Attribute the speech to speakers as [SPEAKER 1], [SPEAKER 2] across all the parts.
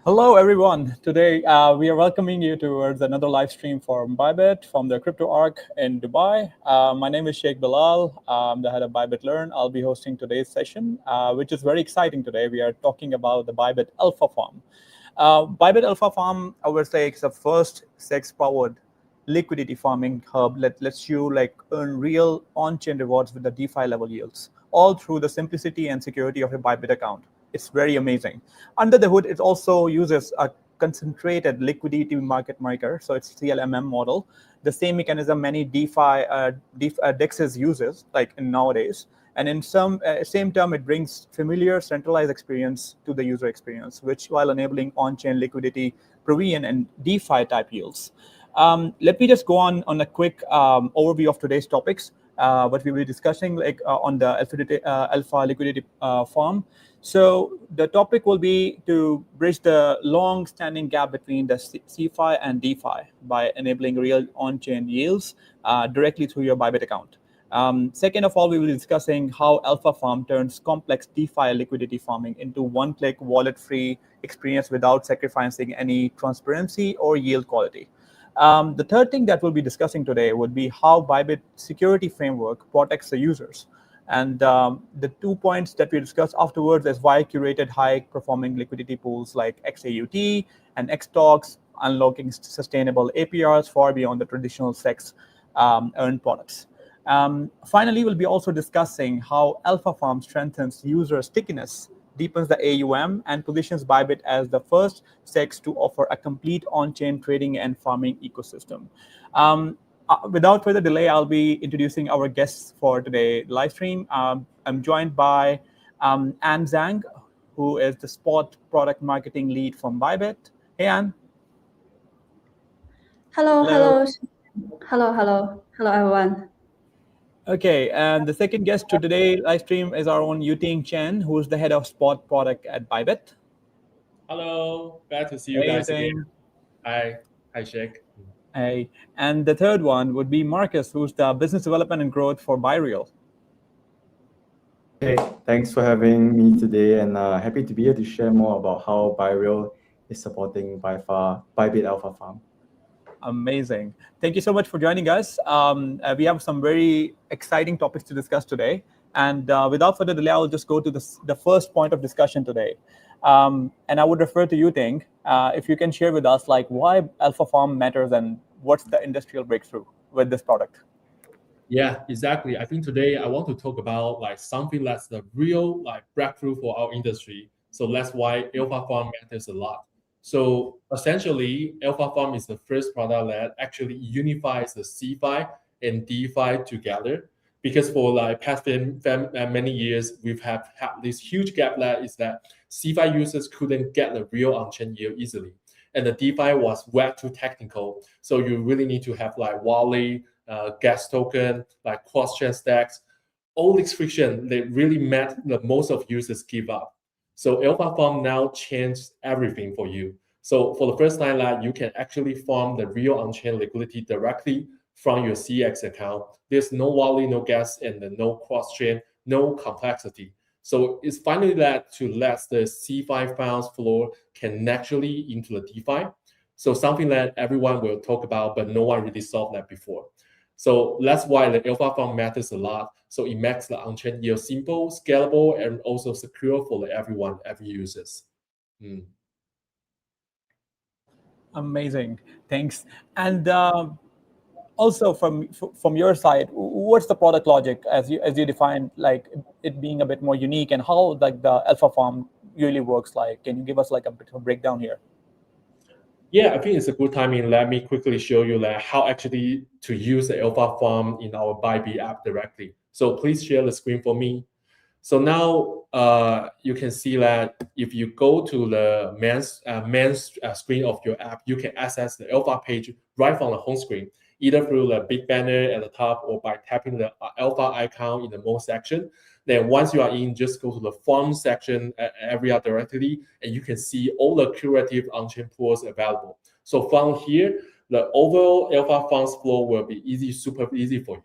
[SPEAKER 1] Hello, everyone. Today, we are welcoming you towards another live stream from Bybit from the Crypto Arc in Dubai. My name is Sheikh Bilal. I'm the head of Bybit Learn. I'll be hosting today's session, which is very exciting today. We are talking about the Bybit Alpha Farm. Bybit Alpha Farm, I would say, is the first CEX-powered liquidity farming hub that lets you earn real on-chain rewards with the DeFi level yields, all through the simplicity and security of a Bybit account. It's very amazing. Under the hood, it also uses a concentrated liquidity market maker, so it's CLMM model, the same mechanism many DeFi DEXs uses, like in nowadays. And in some same term, it brings familiar centralized experience to the user experience, which while enabling on-chain liquidity, provision, and DeFi type yields. Let me just go on a quick overview of today's topics, what we will be discussing on the Alpha Liquidity Farm. So the topic will be to bridge the long-standing gap between the CeFi and DeFi by enabling real on-chain yields directly through your Bybit account. Second of all, we will be discussing how Alpha Farm turns complex DeFi liquidity farming into one-click wallet-free experience without sacrificing any transparency or yield quality. The third thing that we'll be discussing today would be how Bybit security framework protects the users. And the 2 points that we discuss afterwards is why curated high-performing liquidity pools like XAUT and XTOX unlocking sustainable APRs far beyond the traditional CEX earned products. Finally, we'll be also discussing how Alpha Farm strengthens user stickiness, deepens the AUM, and positions Bybit as the first CEX to offer a complete on-chain trading and farming ecosystem. Without further delay, I'll be introducing our guests for today's live stream. I'm joined by Anne Zhang, who is the Spot Product Marketing Lead from Bybit. Hey, Anne.
[SPEAKER 2] Hello, everyone.
[SPEAKER 1] Okay, and the second guest to today's live stream is our own Yuting Chen, who is the head of Spot Product at Bybit.
[SPEAKER 3] Hello, glad to see you guys again. Hi, Sheikh.
[SPEAKER 1] Hey, and the third one would be Marcus, who's the business development and growth for ByReal.
[SPEAKER 4] Hey, thanks for having me today, and happy to be here to share more about how ByReal is supporting Bybit Alpha Farm.
[SPEAKER 1] Amazing. Thank you so much for joining us. We have some very exciting topics to discuss today. And without further delay, I'll just go to the first point of discussion today. And I would refer to you, Ting, if you can share with us why Alpha Farm matters and what's the industrial breakthrough with this product.
[SPEAKER 3] Yeah, exactly. I think today I want to talk about something that's the real breakthrough for our industry. So that's why Alpha Farm matters a lot. So essentially, Alpha Farm is the first product that actually unifies the CeFi and DeFi together. Because for past many years, we've had this huge gap that is that CeFi users couldn't get the real on-chain yield easily. And the DeFi was way too technical. So you really need to have wallet, gas token, cross-chain stacks. All this friction, they really made the most of users give up. So Alpha Farm now changed everything for you. So for the first time, you can actually farm the real on-chain liquidity directly from your CEX account. There's no wallet, no gas, and no cross-chain, no complexity. So it's finally that to let the CeFi funds flow can naturally into the DeFi. So something that everyone will talk about, but no one really solved that before. So that's why the Alpha Farm matters a lot. So it makes the on-chain yield simple, scalable, and also secure for every users.
[SPEAKER 1] Amazing, thanks. And also from your side, what's the product logic as you define it being a bit more unique, and how the Alpha Farm really works? Can you give us a bit of a breakdown here?
[SPEAKER 3] Yeah, I think it's a good timing. Let me quickly show you how actually to use the Alpha Farm in our Bybit app directly. So please share the screen for me. So now you can see that if you go to the main screen of your app, you can access the Alpha page right from the home screen, either through the big banner at the top or by tapping the Alpha icon in the More section. Then once you are in, just go to the Farm section area directly, and you can see all the curative on-chain pools available. So from here, the overall Alpha Farms flow will be super easy for you.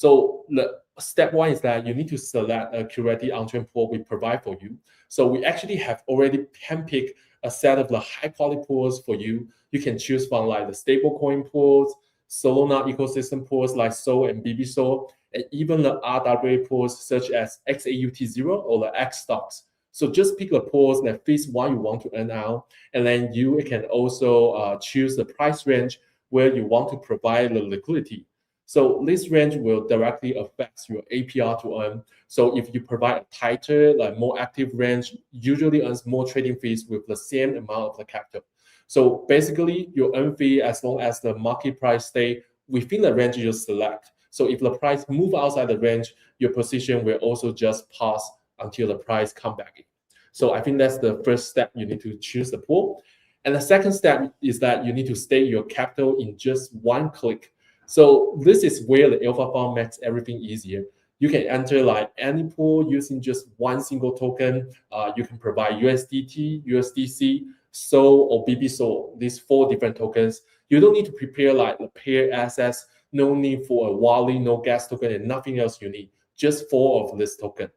[SPEAKER 3] So the step one is that you need to select a curated on-chain pool we provide for you. So we actually have already handpicked a set of the high-quality pools for you. You can choose from like the stablecoin pools, Solana ecosystem pools like Sol and BBSol, and even the RWA pools such as XAUT0 or the X stocks. So just pick the pools that fits what you want to earn out, and then you can also choose the price range where you want to provide the liquidity. So this range will directly affect your APR to earn. So if you provide a tighter, like more active range, usually earns more trading fees with the same amount of the capital. So basically, you earn fee as long as the market price stay within the range you select. So if the price move outside the range, your position will also just pause until the price come back in. So I think that's the first step. You need to choose the pool. And the second step is that you need to stake your capital in just one click. So this is where the Alpha Farm makes everything easier. You can enter like any pool using just one single token. You can provide USDT, USDC, SOL, or BBSOL, these 4 different tokens. You don't need to prepare like the pair assets, no need for a wallet, no gas token, and nothing else you need, just 4 of this token.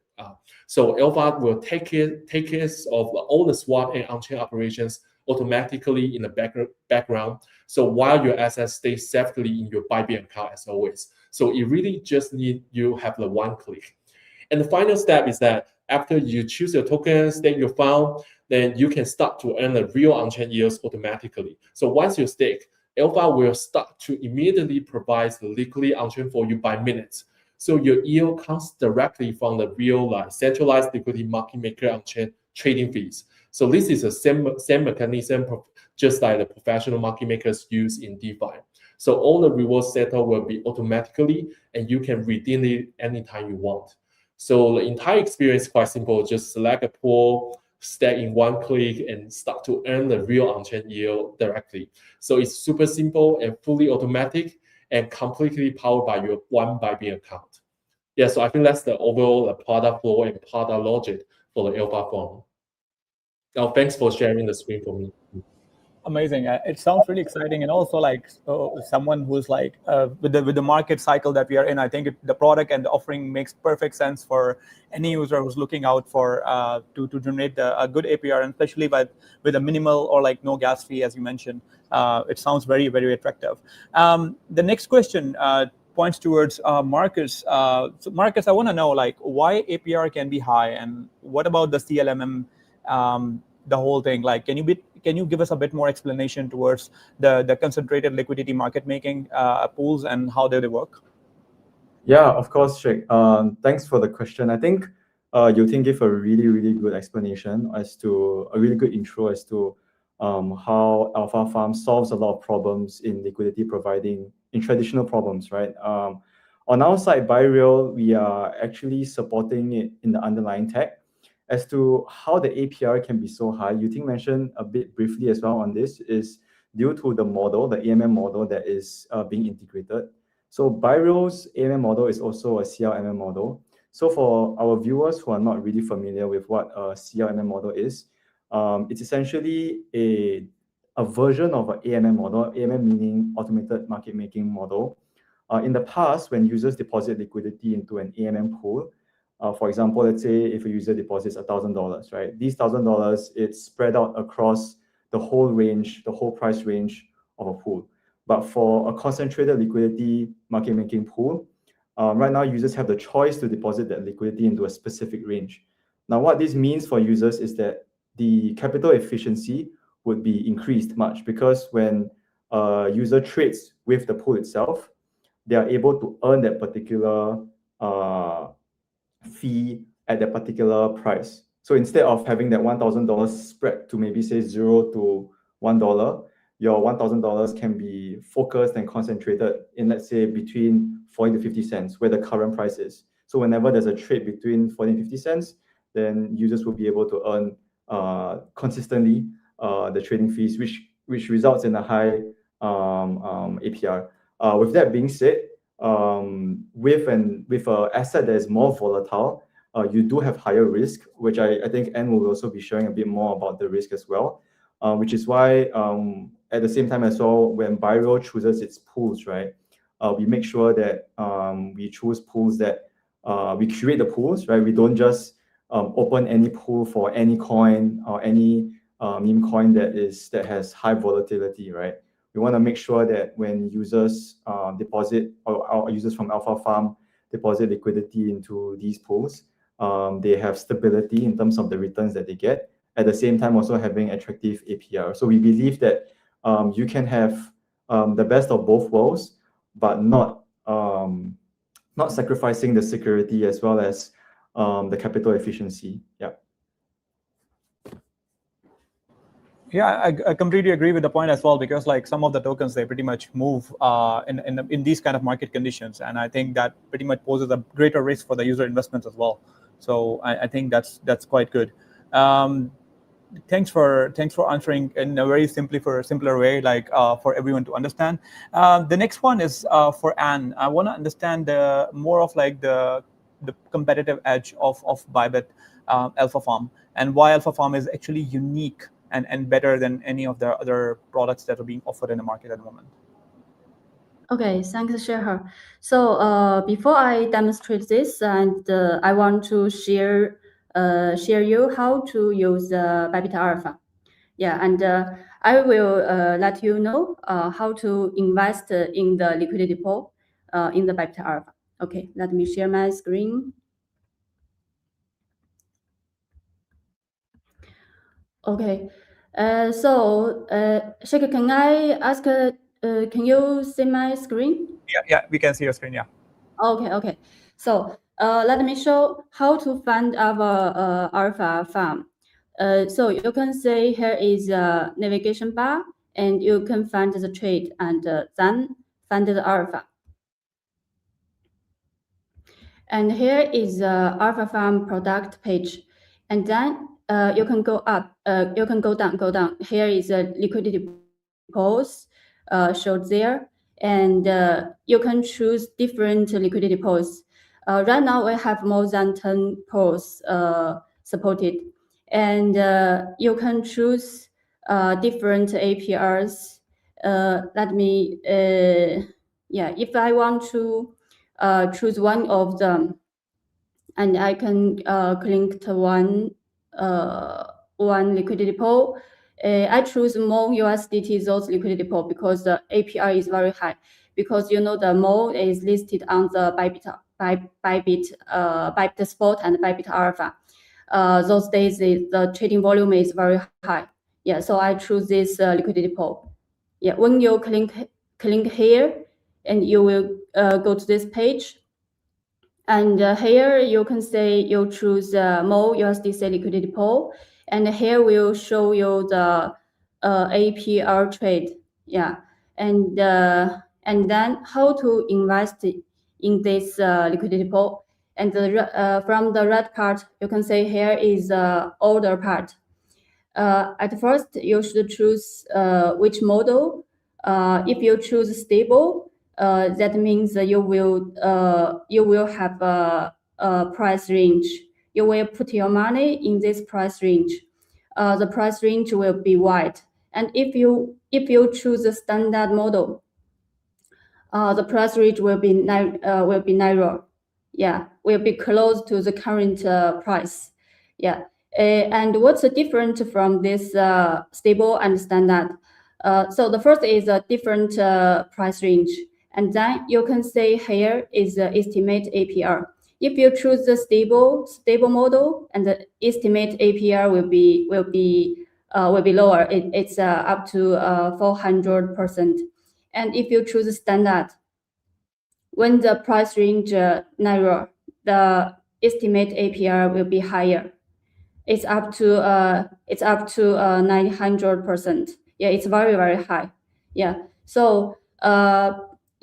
[SPEAKER 3] So Alpha will take care of all the swap and on-chain operations automatically in the background. So while your assets stay safely in your Bybit account as always. So it really just need you have the one click. And the final step is that after you choose your tokens, stake your fund, then you can start to earn the real on-chain yields automatically. So once you stake, Alpha will start to immediately provide the liquidity on-chain for you by minutes. So your yield comes directly from the real like centralized liquidity market maker on-chain trading fees. So this is the same mechanism, just like the professional market makers use in DeFi. So all the rewards settled will be automatically, and you can redeem it anytime you want. So the entire experience is quite simple. Just select a pool, stake in one click, and start to earn the real on-chain yield directly. So it's super simple and fully automatic, and completely powered by your one Bybit account. Yeah, so I think that's the overall product flow and product logic for the Alpha Farm. Now, thanks for sharing the screen for me.
[SPEAKER 1] Amazing. It sounds really exciting, and also like someone who's like with the market cycle that we are in, I think the product and the offering makes perfect sense for any user who's looking out for to generate a good APR, and especially with a minimal or like no gas fee, as you mentioned. It sounds very, very attractive. The next question points towards Marcus. So Marcus, I want to know like why APR can be high, and what about the CLMM? The whole thing, like can you give us a bit more explanation towards the concentrated liquidity market making pools and how they work?
[SPEAKER 4] Yeah, of course, Sheikh. Thanks for the question. I think Yotin gave a really, really good explanation a really good intro as to how Alpha Farm solves a lot of problems in liquidity providing in traditional problems, right? On our side, ByReal, we are actually supporting it in the underlying tech. As to how the APR can be so high, Yuting mentioned a bit briefly as well on this, is due to the model, the AMM model that is being integrated. So ByReal's AMM model is also a CLMM model. So for our viewers who are not really familiar with what a CLMM model is, it's essentially a version of an AMM model, AMM meaning automated market making model. In the past, when users deposit liquidity into an AMM pool, for example, let's say if a user deposits $1,000, right? These $1,000, it's spread out across the whole range, the whole price range of a pool. But for a concentrated liquidity market making pool, right now users have the choice to deposit that liquidity into a specific range. Now, what this means for users is that the capital efficiency would be increased much, because when a user trades with the pool itself, they are able to earn that particular fee at that particular price. So instead of having that $1,000 spread to maybe say $0 to $1, your $1,000 can be focused and concentrated in, let's say, between 40 to 50 cents, where the current price is. So whenever there's a trade between 40 and 50 cents, then users will be able to earn consistently the trading fees, which results in a high APR. With that being said, with an asset that is more volatile, you do have higher risk, which I think Anne will also be sharing a bit more about the risk as well, which is why at the same time as well, when ByReal chooses its pools, right, we make sure that we choose pools that we curate the pools, right? We don't just open any pool for any coin or any meme coin that has high volatility, right? We want to make sure that when users deposit, or our users from Alpha Farm deposit liquidity into these pools, they have stability in terms of the returns that they get, at the same time also having attractive APR. So we believe that you can have the best of both worlds, but not sacrificing the security as well as the capital efficiency. Yeah.
[SPEAKER 1] Yeah, I completely agree with the point as well, because like some of the tokens, they pretty much move in these kind of market conditions, and I think that pretty much poses a greater risk for the user investments as well. So I think that's quite good. Thanks for answering in a very simpler way, like for everyone to understand. The next one is for Anne. I want to understand more of like the competitive edge of Bybit Alpha Farm, and why Alpha Farm is actually unique and better than any of the other products that are being offered in the market at the moment.
[SPEAKER 2] Okay, thanks, Sheher. So before I demonstrate this, and I want to share you how to use Bybit Alpha. Yeah, and I will let you know how to invest in the liquidity pool in the Bybit Alpha. Okay, let me share my screen. Okay, so Sheikh, can I ask? Can you see my screen?
[SPEAKER 1] Yeah, we can see your screen. Yeah.
[SPEAKER 2] Okay. So let me show how to find our Alpha Farm. So you can see here is a navigation bar, and you can find the trade and then find the Alpha. And here is the Alpha Farm product page, and then you can go up, you can go down. Here is a liquidity pools showed there, and you can choose different liquidity pools. Right now we have more than 10 pools supported, and you can choose different APRs. Let me, if I want to choose one of them, and I can click to one liquidity pool. I choose more USDT those liquidity pool because the APR is very high. Because you know the mode is listed on the Bybit Spot and Bybit Alpha. Those days the trading volume is very high. Yeah, so I choose this liquidity pool. Yeah, when you click here, and you will go to this page. And here you can say you choose more USDC liquidity pool, and here will show you the APR trade. Yeah, and then how to invest in this liquidity pool. And from the red part, you can say here is the order part. At first, you should choose which model. If you choose stable, that means you will have a price range. You will put your money in this price range. The price range will be wide. And if you choose a standard model, the price range will be narrow. Yeah, will be close to the current price. Yeah. And what's the difference from this stable and standard? So the first is a different price range. And then you can say here is the estimate APR. If you choose the stable model, and the estimate APR will be lower. It's up to 400%. And if you choose standard, when the price range narrow, the estimate APR will be higher. It's up to 900%. Yeah, it's very, very high. Yeah. So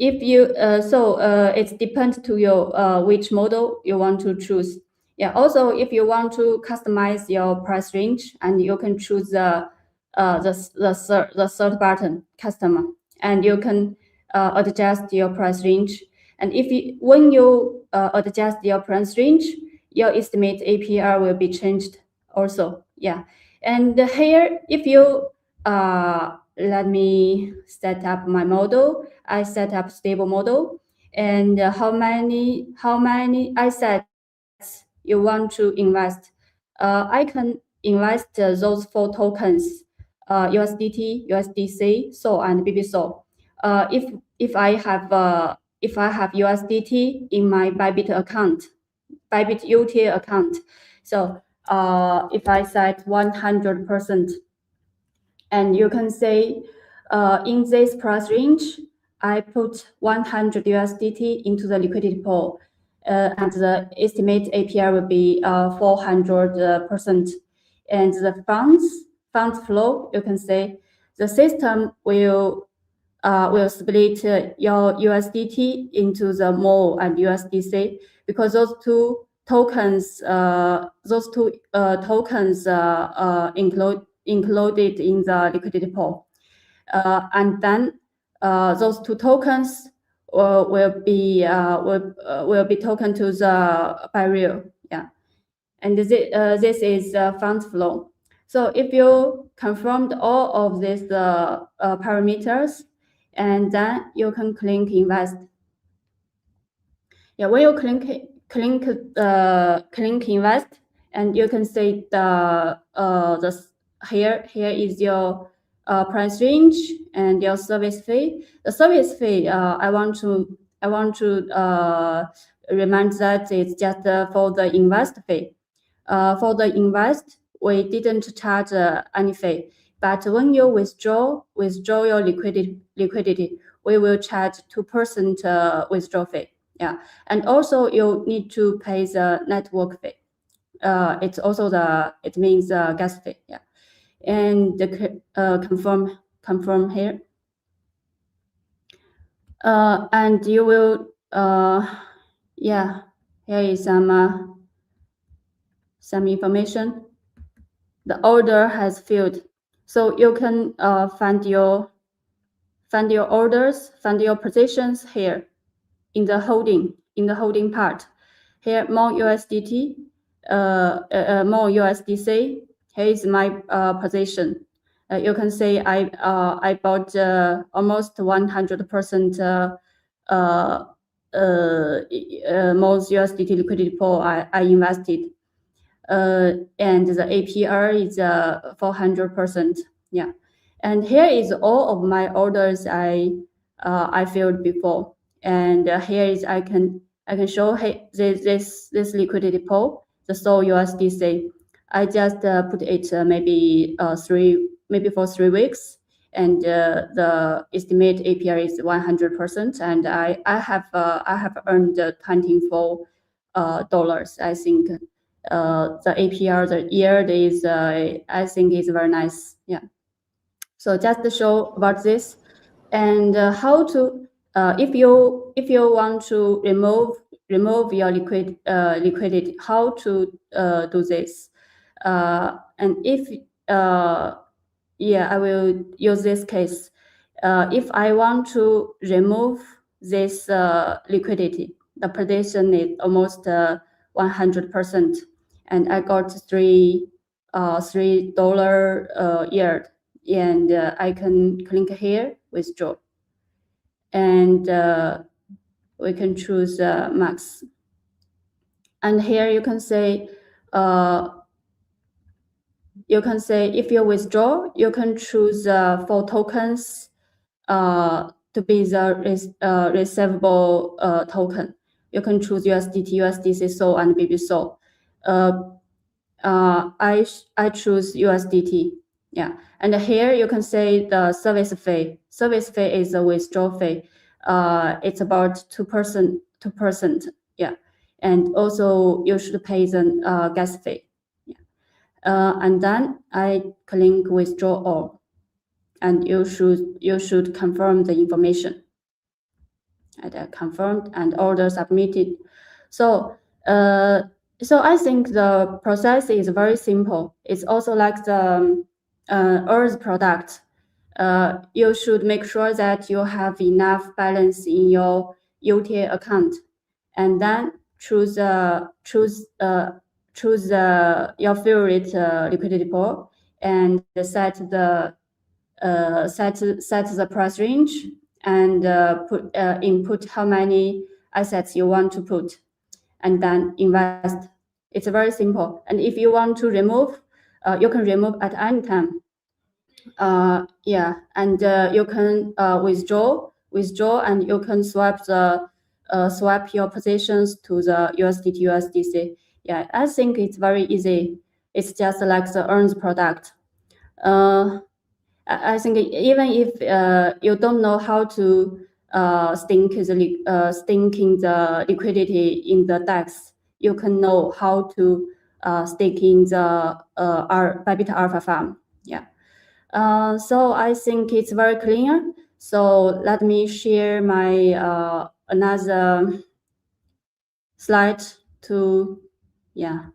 [SPEAKER 2] if you it depends to you which model you want to choose. Yeah. Also, if you want to customize your price range, and you can choose the third button, customer, and you can adjust your price range. And when you adjust your price range, your estimate APR will be changed also. Yeah. And here, if you let me set up my model. I set up stable model, and how many assets you want to invest. I can invest those 4 tokens, USDT, USDC, SOL, and BBSOL. If I have USDT in my Bybit account, Bybit UT account, so if I set 100%, and you can say in this price range, I put 100 USDT into the liquidity pool, and the estimate APR will be 400%. And the funds flow, you can say the system will split your USDT into the MOL and USDC, because those two tokens included in the liquidity pool, and then those 2 tokens will be token to the barrel. Yeah, and this is funds flow. So if you confirmed all of these parameters, and then you can click invest. Yeah, when you click invest, and you can see here is your price range and your service fee. The service fee, I want to remind that it's just for the invest fee. For the invest, we didn't charge any fee, but when you withdraw your liquidity, we will charge 2% withdrawal fee. Yeah, and also you need to pay the network fee. It's also it means gas fee. Yeah, and the confirm here. And you will yeah, here is some information. The order has filled, so you can find your orders, find your positions here in the holding part. Here more USDT, more USDC. Here is my position. You can see I bought almost 100% most USDT liquidity pool I invested. And the APR is 400%. Yeah, and here is all of my orders I filled before, and here is I can show this liquidity pool, the SOL USDC. I just put it maybe for 3 weeks, and the estimate APR is 100%, and I have earned $24 I think. The APR, the yield is I think is very nice. Yeah, so just to show about this, and how to if you want to remove your liquidity, how to do this, and if yeah, I will use this case. If I want to remove this liquidity, the position is almost 100%, and I got $3 yield, and I can click here, withdraw, and we can choose max, and here you can say if you withdraw, you can choose 4 tokens to be the receivable token. You can choose USDT, USDC, SOL, and BBSOL. I choose USDT. Yeah, and here you can say the service fee. Service fee is a withdrawal fee. It's about 2%. Yeah, and also you should pay the gas fee. Yeah, and then I click withdraw all, and you should confirm the information. And confirmed, and order submitted. So I think the process is very simple. It's also like the Earth product. You should make sure that you have enough balance in your UTA account, and then choose your favorite liquidity pool, and set the set the price range and input how many assets you want to put, and then invest. It's very simple. And if you want to remove, you can remove at any time. Yeah, and you can withdraw, and you can swap your positions to the USDT USDC. Yeah, I think it's very easy. It's just like the earns product. I think even if you don't know how to staking the liquidity in the DEX, you can know how to stake in the Bybit Alpha farm. Yeah. So I think it's very clear. So let me share my another slide to, yeah.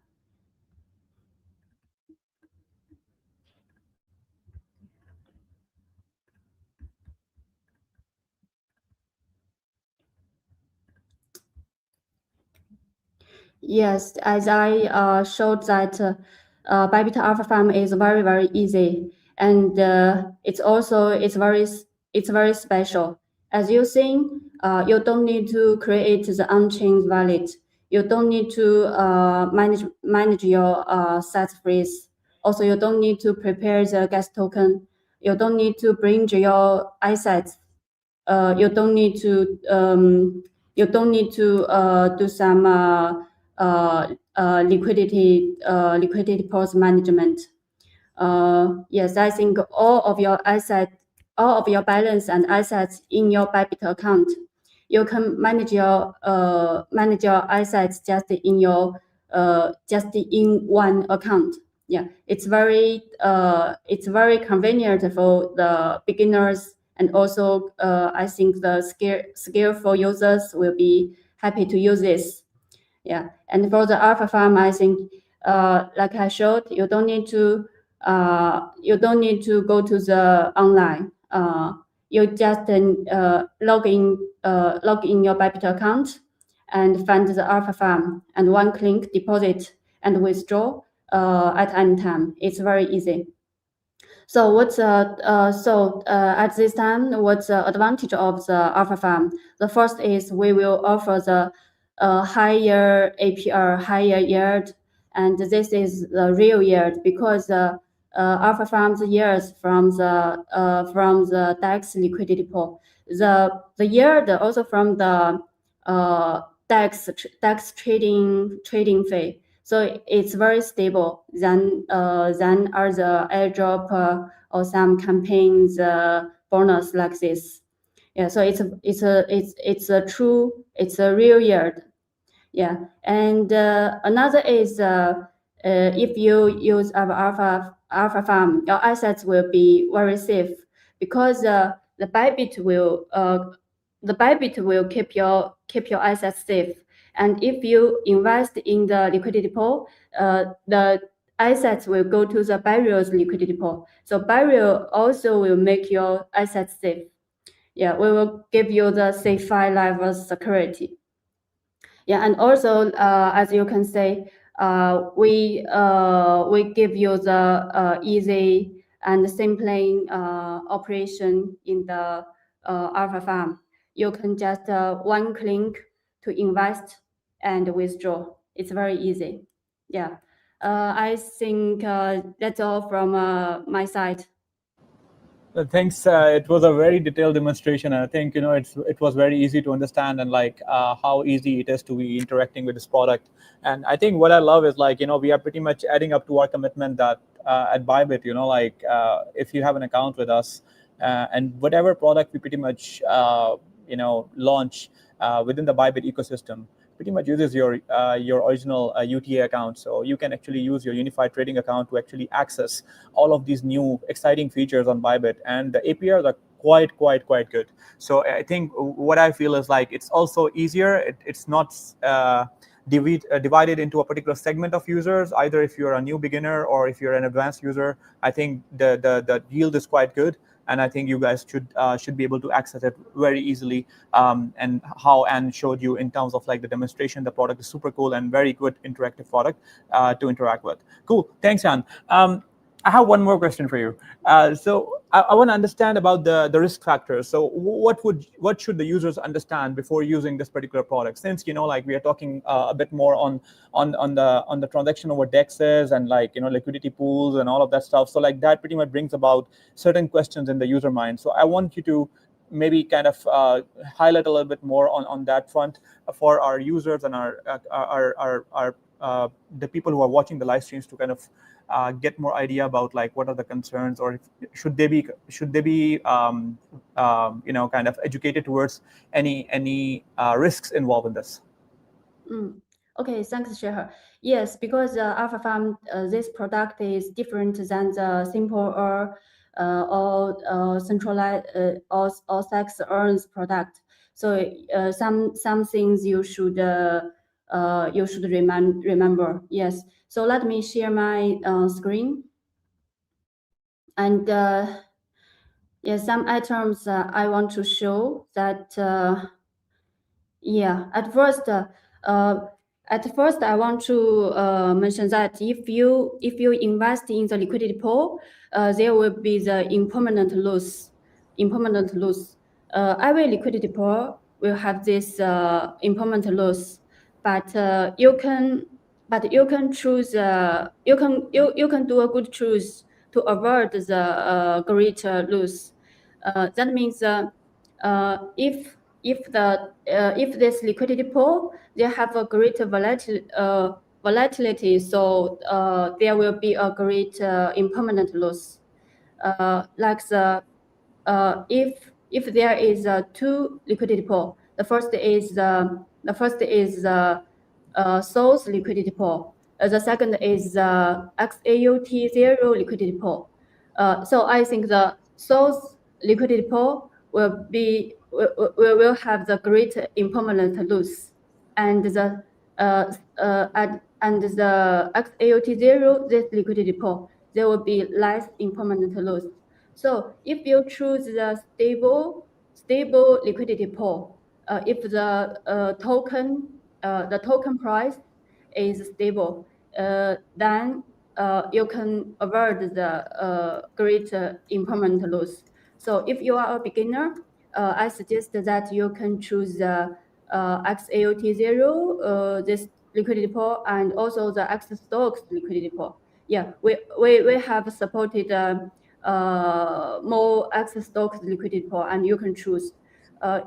[SPEAKER 2] Yes, as I showed that Bybit Alpha farm is very, very easy, and it's very special. As you think, you don't need to create the on-chain wallet. You don't need to manage your set phrase. Also, you don't need to prepare the gas token. You don't need to bring your assets. You don't need to do some liquidity pools management. Yes, I think all of your balance and assets in your Bybit account, you can manage your assets just in one account. Yeah, it's very convenient for the beginners, and also I think the skillful users will be happy to use this. Yeah, and for the Alpha farm, I think like I showed, you don't need to go to the online. You just log in your Bybit account and find the Alpha farm, and one click deposit and withdraw at any time. It's very easy. So at this time, what's the advantage of the Alpha farm? The first is we will offer the higher APR, higher yield, and this is the real yield because Alpha farm's yields from the DEX liquidity pool. The yield also from the DEX trading fee. So it's very stable than other airdrop or some campaigns bonus like this. Yeah, so it's a real yield. Yeah, and another is if you use our Alpha farm, your assets will be very safe because the Bybit will keep your assets safe. And if you invest in the liquidity pool, the assets will go to the Barrel's liquidity pool. So Barrel also will make your assets safe. Yeah, we will give you the safe 5 level security. Yeah, and also as you can see, we give you the easy and simple operation in the Alpha farm. You can just one click to invest and withdraw. It's very easy. Yeah, I think that's all from my side.
[SPEAKER 1] Thanks. It was a very detailed demonstration, and I think it was very easy to understand, and like how easy it is to be interacting with this product. And I think what I love is we are pretty much adding up to our commitment that at Bybit, if you have an account with us, and whatever product we pretty much launch within the Bybit ecosystem, pretty much uses your original UTA account. So you can actually use your unified trading account to actually access all of these new exciting features on Bybit, and the APRs are quite good. So I think what I feel is it's also easier. It's not divided into a particular segment of users, either if you're a new beginner or if you're an advanced user. I think the yield is quite good, and I think you guys should be able to access it very easily. And how Anne showed you in terms of the demonstration, the product is super cool and very good interactive product to interact with. Cool, thanks, Anne. I have one more question for you. So I want to understand about the risk factors. So what should the users understand before using this particular product? Since like we are talking a bit more on the transaction over dexes and like liquidity pools and all of that stuff. So like that pretty much brings about certain questions in the user mind. So I want you to maybe kind of highlight a little bit more on that front for our users and our the people who are watching the live streams to kind of get more idea about like what are the concerns, or should they be kind of educated towards any risks involved in this.
[SPEAKER 2] Okay, thanks, Sheher. Yes, because Alpha Farm, this product is different than the simple or centralized or CEX earns product. So some things you should remember. Yes. So let me share my screen. And yeah, some items I want to show that. Yeah, at first, I want to mention that if you invest in the liquidity pool, there will be the impermanent loss. Every liquidity pool will have this impermanent loss, but you can choose you can do a good choice to avoid the greater loss. That means if this liquidity pool, they have a greater volatility, so there will be a great impermanent loss. Like if there is two liquidity pool, the first is source liquidity pool. The second is XAUT 0 liquidity pool. So I think the source liquidity pool will have the great impermanent loss, and the XAUT 0, this liquidity pool, there will be less impermanent loss. So if you choose the stable liquidity pool, if the token price is stable, then you can avoid the great impermanent loss. So if you are a beginner, I suggest that you can choose the XAUT 0, this liquidity pool, and also the X stocks liquidity pool. Yeah, we have supported more X stocks liquidity pool, and you can choose.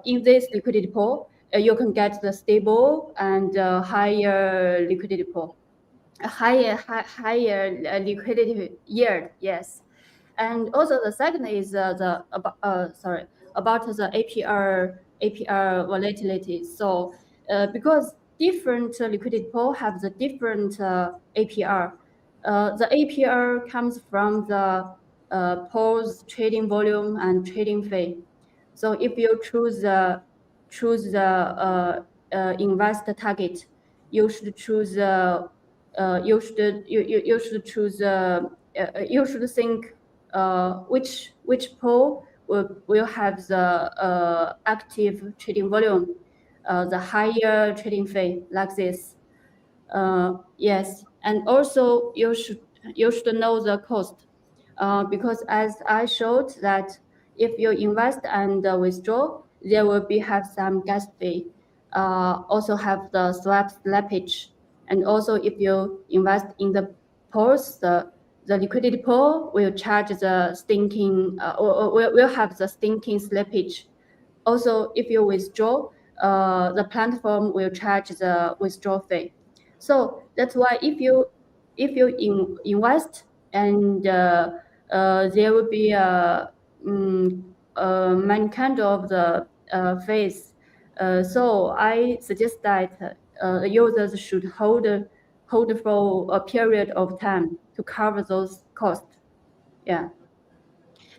[SPEAKER 2] In this liquidity pool, you can get the stable and higher liquidity pool, higher liquidity yield. Yes, and also the second is about the APR volatility. So because different liquidity pool have the different APR. The APR comes from the pool's trading volume and trading fee. So if you choose the investor target, you should choose you should choose you should think which pool will have the active trading volume, the higher trading fee, like this. Yes, and also you should know the cost, because as I showed that if you invest and withdraw, there will have some gas fee. Also have the swap slippage, and also if you invest in the pools, the liquidity pool will charge the stinking will have the stinking slippage. Also, if you withdraw, the platform will charge the withdrawal fee. So that's why if you invest and there will be many kind of the fees. So I suggest that users should hold for a period of time to cover those costs. Yeah.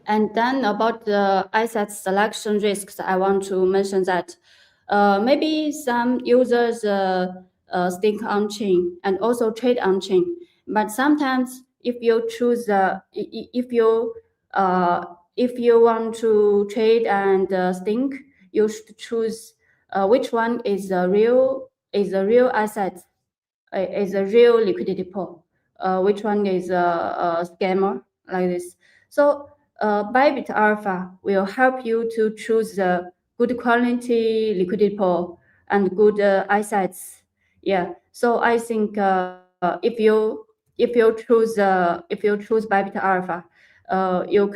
[SPEAKER 2] And then about the asset selection risks, I want to mention that maybe some users stake on chain and also trade on chain, but sometimes if you choose if you want to trade and stake, you should choose which one is a real asset, is a real liquidity pool, which one is a scammer, like this. So Bybit Alpha will help you to choose the good quality liquidity pool and good assets. Yeah. So I think if you choose Bybit Alpha, you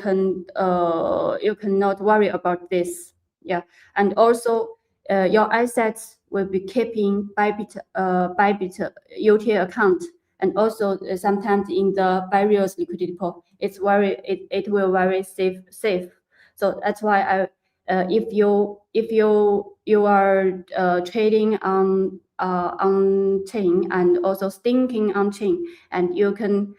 [SPEAKER 2] cannot worry about this. Yeah. And also your assets will be keeping Bybit UT account, and also sometimes in the various liquidity pool, it will very safe. So that's why if you are trading on chain and also staking on chain, and you can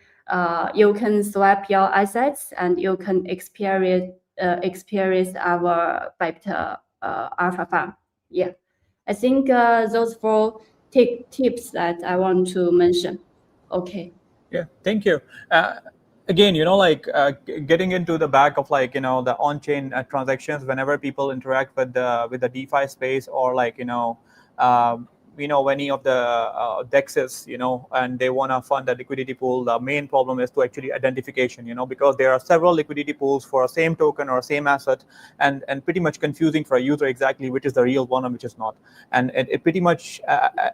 [SPEAKER 2] swap your assets and you can experience our Bybit Alpha farm. Yeah, I think those 4 tips that I want to mention. Okay.
[SPEAKER 1] Yeah, thank you. Again, like getting into the back of like, the on-chain transactions, whenever people interact with the DeFi space, or like, any of the DEXs, and they want to fund a liquidity pool, the main problem is to actually identification, because there are several liquidity pools for a same token or same asset, and pretty much confusing for a user exactly which is the real one and which is not. And it pretty much,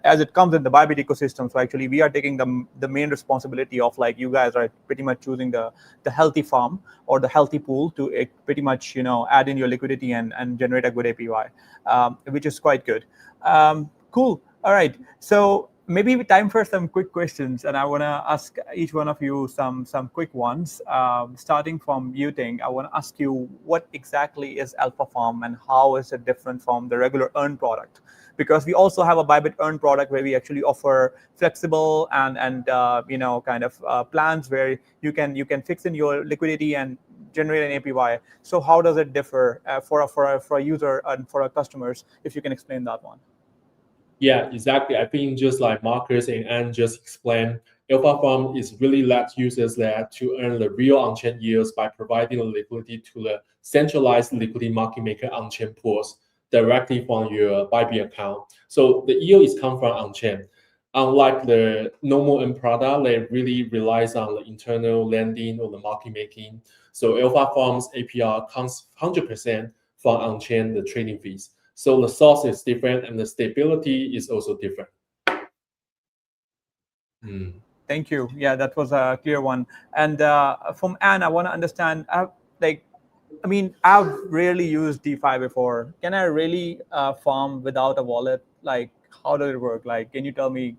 [SPEAKER 1] as it comes in the Bybit ecosystem, so actually we are taking the main responsibility of, like, you guys are pretty much choosing the healthy farm or the healthy pool to pretty much, add in your liquidity and generate a good APY, which is quite good. Cool. All right. So maybe time for some quick questions, and I want to ask each one of you some quick ones. Starting from you, Ting, I want to ask you, what exactly is Alpha Farm and how is it different from the regular Earn product? Because we also have a Bybit Earn product where we actually offer flexible and kind of plans where you can fix in your liquidity and generate an APY. So how does it differ for a user and for our customers? If you can explain that one.
[SPEAKER 3] Yeah, exactly. I think just like Marcus and Anne just explained, Alpha Farm is really let users there to earn the real on-chain yields by providing the liquidity to the centralized liquidity market maker on-chain pools directly from your Bybit account. So the yield is come from on-chain. Unlike the normal end product, that really relies on the internal lending or the market making. So Alpha Farm's APR comes 100% from on-chain the trading fees. So the source is different and the stability is also different.
[SPEAKER 1] Thank you. Yeah, that was a clear one. And from Anne, I want to understand, I've rarely used DeFi before. Can I really farm without a wallet? Like, how does it work? Like, can you tell me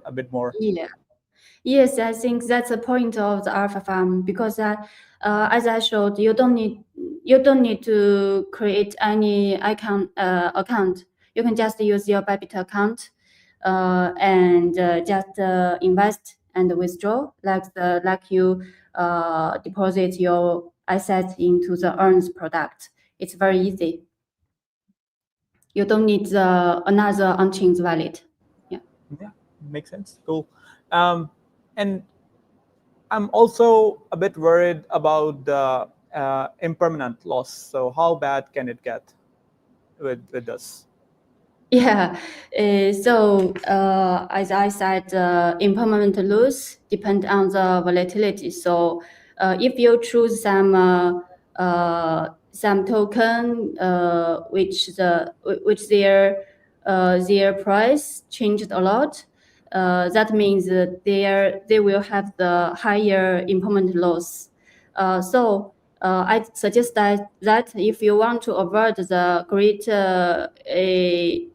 [SPEAKER 1] a bit more?
[SPEAKER 2] Yeah. Yes, I think that's the point of the Alpha Farm, because as I showed, you don't need to create any account. You can just use your Bybit account and just invest and withdraw, like you deposit your assets into the Earns product. It's very easy. You don't need another on-chain wallet. Yeah.
[SPEAKER 1] Yeah, makes sense. Cool. And I'm also a bit worried about the impermanent loss. So how bad can it get with this?
[SPEAKER 2] Yeah. So as I said, impermanent loss depend on the volatility. So if you choose some token which their price changed a lot, that means that they will have the higher impermanent loss. So I suggest that if you want to avoid the great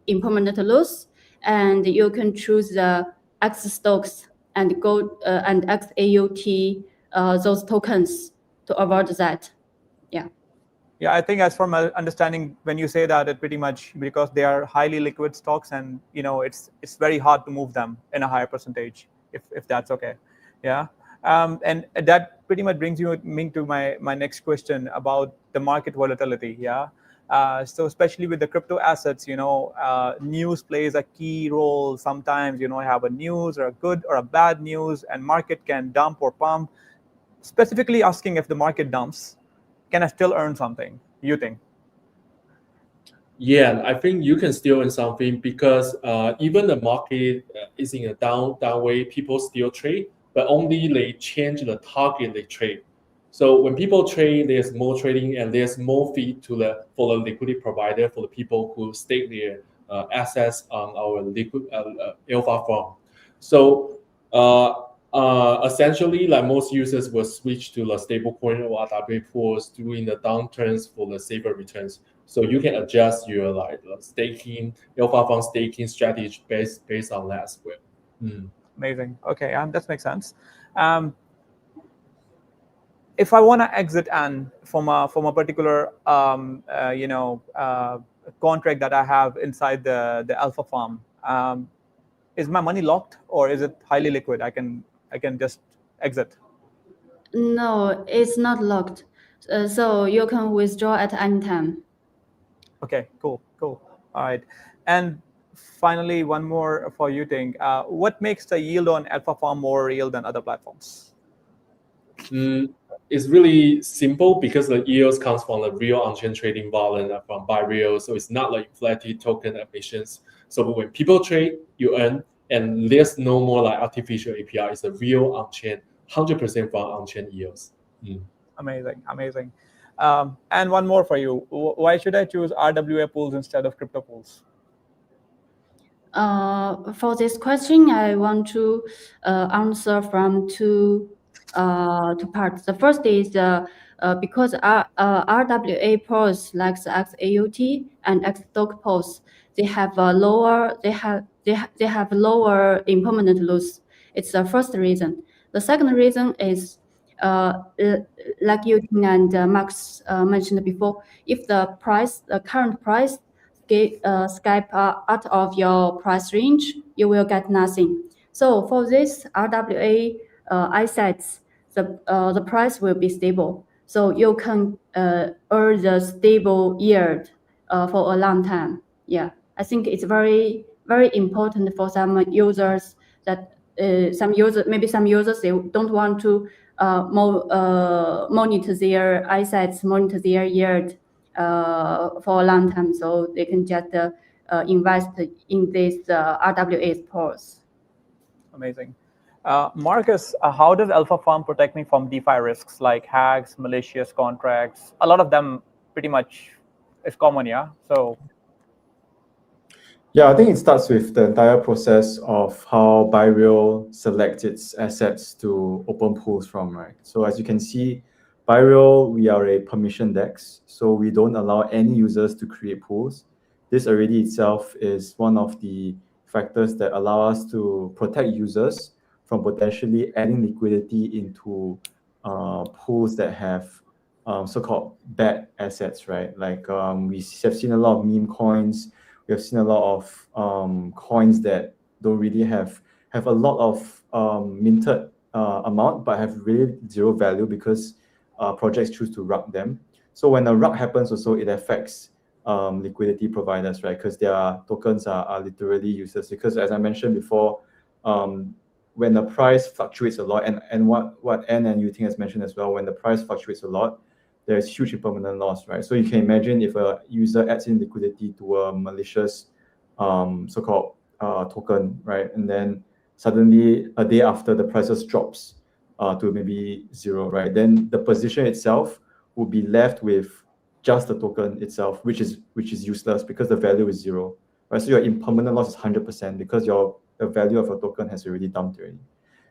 [SPEAKER 2] impermanent loss, and you can choose the X stocks and go and XAUT those tokens to avoid that. Yeah.
[SPEAKER 1] Yeah, I think as from my understanding, when you say that, it pretty much because they are highly liquid stocks, and it's very hard to move them in a higher percentage, if that's okay. Yeah. And that pretty much brings me to my next question about the market volatility. Yeah. So especially with the crypto assets, news plays a key role. Sometimes, have a news or a good or a bad news, and market can dump or pump. Specifically asking, if the market dumps, can I still earn something, you think?
[SPEAKER 3] Yeah, I think you can still earn something because even the market is in a down way, people still trade, but only they change the target they trade. So when people trade, there's more trading and there's more fee for the liquidity provider for the people who stake their assets on our Alpha farm. So essentially, like most users will switch to the stablecoin or RWA pools during the downturns for the safer returns. So you can adjust your staking Alpha farm staking strategy based on that as well.
[SPEAKER 1] Amazing. Okay, that makes sense. If I want to exit from a particular contract that I have inside the Alpha farm, is my money locked or is it highly liquid? I can just exit.
[SPEAKER 2] No, it's not locked. So you can withdraw at any time.
[SPEAKER 1] Okay, cool. All right. And finally, one more for you, Ting. What makes the yield on Alpha farm more real than other platforms?
[SPEAKER 3] It's really simple because the yields comes from the real on-chain trading volume from ByReal, so it's not like inflated token emissions. So when people trade, you earn, and there's no more like artificial API. It's a real on-chain, 100% from on-chain yields.
[SPEAKER 1] Amazing. And one more for you. Why should I choose RWA pools instead of crypto pools?
[SPEAKER 2] For this question, I want to answer from two parts. The first is because RWA pools like the XAUT and XDoc pools, they have lower impermanent loss. It's the first reason. The second reason is like you and Max mentioned before, if the current price Skype out of your price range, you will get nothing. So for this RWA assets, the price will be stable. So you can earn the stable yield for a long time. Yeah, I think it's very, very important for some users that some users they don't want to monitor their assets, monitor their yield for a long time, so they can just invest in these RWA pools.
[SPEAKER 1] Amazing. Marcus, how does Alpha Farm protect me from DeFi risks like hacks, malicious contracts? A lot of them pretty much is common, yeah? So
[SPEAKER 4] yeah, I think it starts with the entire process of how ByReal selects its assets to open pools from, right? So as you can see, ByReal, we are a permission DEX, so we don't allow any users to create pools. This already itself is one of the factors that allow us to protect users from potentially adding liquidity into pools that have so-called bad assets, right? Like we have seen a lot of meme coins. We have seen a lot of coins that don't really have a lot of minted amount, but have really zero value because projects choose to rug them. So when a rug happens also, it affects liquidity providers, right? Because their tokens are literally useless. Because as I mentioned before, when the price fluctuates a lot, and what Anne and Yuting has mentioned as well, when the price fluctuates a lot, there's huge impermanent loss, right? So you can imagine if a user adds in liquidity to a malicious so-called token, right? And then suddenly a day after the prices drops to maybe zero, right? Then the position itself will be left with just the token itself, which is useless because the value is zero, right? So your impermanent loss is 100% because the value of a token has already dumped already.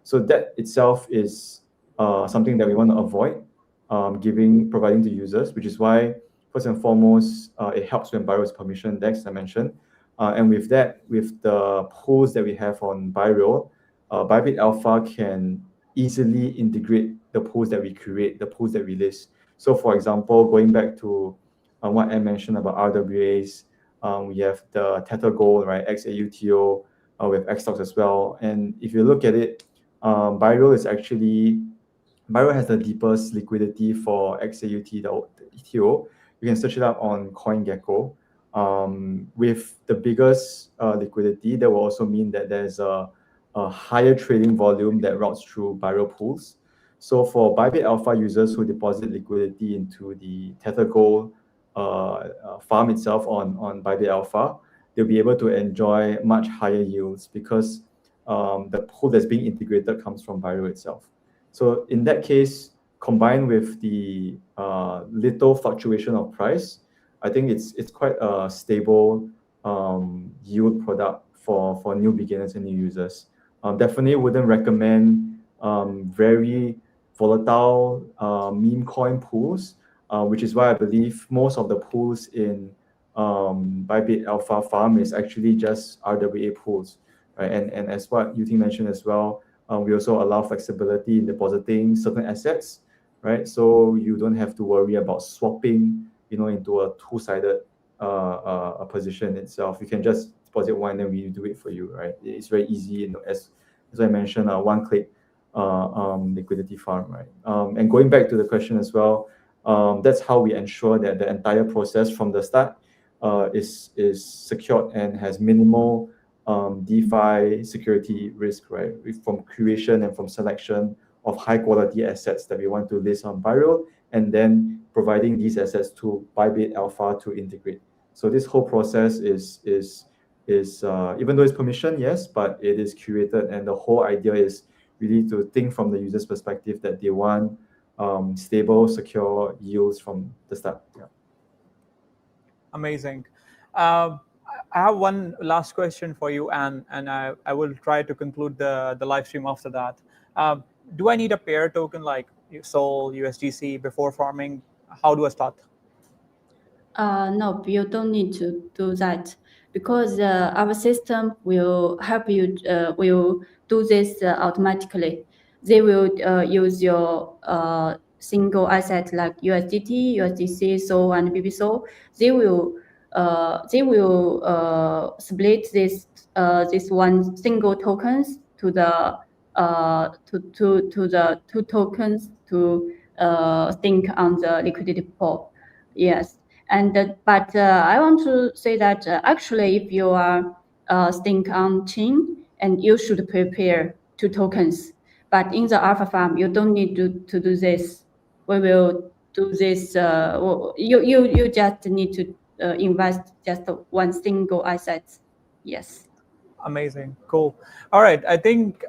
[SPEAKER 4] So that itself is something that we want to avoid providing to users, which is why first and foremost it helps when ByReal is permission DEX, as I mentioned, and with that, with the pools that we have on ByReal, Bybit Alpha can easily integrate the pools that we create, the pools that we list. So for example, going back to what I mentioned about RWAs, we have the Tether Gold, right, XAUTO, we have XStocks as well. And if you look at it, ByReal has the deepest liquidity for XAUT, the ETO. You can search it up on CoinGecko. With the biggest liquidity, that will also mean that there's a higher trading volume that routes through ByReal pools. So for Bybit Alpha users who deposit liquidity into the Tether Gold farm itself on Bybit Alpha, they'll be able to enjoy much higher yields because the pool that's being integrated comes from ByReal itself. So in that case, combined with the little fluctuation of price, I think it's quite a stable yield product for new beginners and new users. Definitely wouldn't recommend very volatile meme coin pools, which is why I believe most of the pools in Bybit Alpha Farm is actually just RWA pools, right? And as what Yuting mentioned as well, we also allow flexibility in depositing certain assets, right? So you don't have to worry about swapping, into a two-sided position itself. You can just deposit one, and then we do it for you, right? It's very easy, as I mentioned, one-click liquidity farm, right? And going back to the question as well, that's how we ensure that the entire process from the start is secured and has minimal DeFi security risk, right? From creation and from selection of high quality assets that we want to list on Viral, and then providing these assets to Bybit Alpha to integrate. So this whole process is even though it's permission, yes, but it is curated, and the whole idea is really to think from the user's perspective that they want stable, secure yields from the start. Yeah.
[SPEAKER 1] Amazing. I have one last question for you, and I will try to conclude the live stream after that. Do I need a pair token like Sol, USDC before farming? How do I start?
[SPEAKER 2] No, you don't need to do that, because our system will help you, will do this automatically. They will use your single asset like USDT, USDC, SOL, and BB-SOL. They will split this one single tokens to the the two tokens to think on the liquidity pool. Yes. And but I want to say that actually, if you are stink on chain, and you should prepare two tokens. But in the Alpha Farm, you don't need to do this. We will do this. You just need to invest just one single asset. Yes.
[SPEAKER 1] Amazing, cool. All right, I think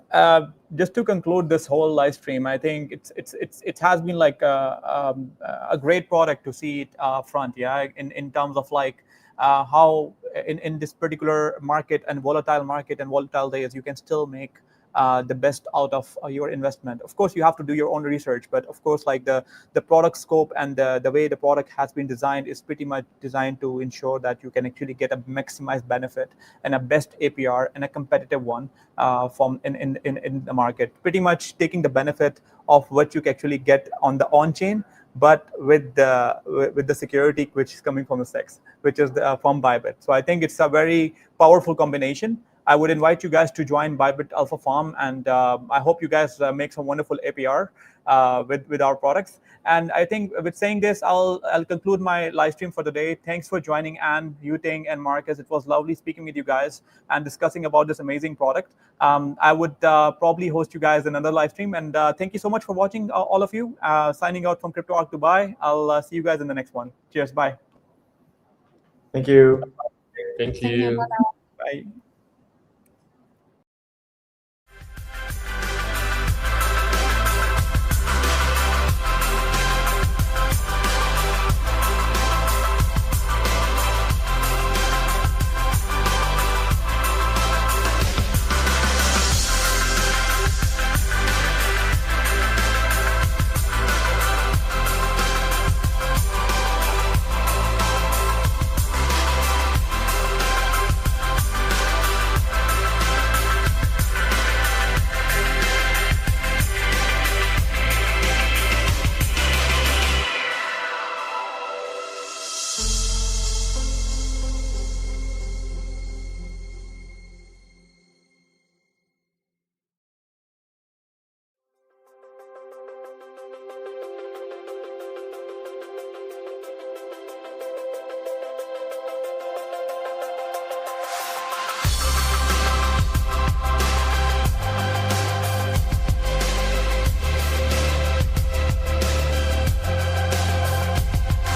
[SPEAKER 1] just to conclude this whole live stream, I think it has been like a great product to see it front, yeah, in terms of like how in this particular market and volatile days, you can still make the best out of your investment. Of course, you have to do your own research, but of course, like the product scope and the way the product has been designed is pretty much designed to ensure that you can actually get a maximized benefit and a best APR and a competitive one from in the market. Pretty much taking the benefit of what you can actually get on the on-chain, but with the security which is coming from the CEX, which is from Bybit. So I think it's a very powerful combination. I would invite you guys to join Bybit Alpha Farm, and I hope you guys make some wonderful APR with our products. And I think with saying this, I'll conclude my live stream for the day. Thanks for joining, Anne, Yuting, and Marcus. It was lovely speaking with you guys and discussing about this amazing product. I would probably host you guys another live stream. And thank you so much for watching, all of you. Signing out from CryptoArk Dubai. I'll see you guys in the next one. Cheers. Bye.
[SPEAKER 4] Thank you.
[SPEAKER 3] Thank you.
[SPEAKER 1] Bye.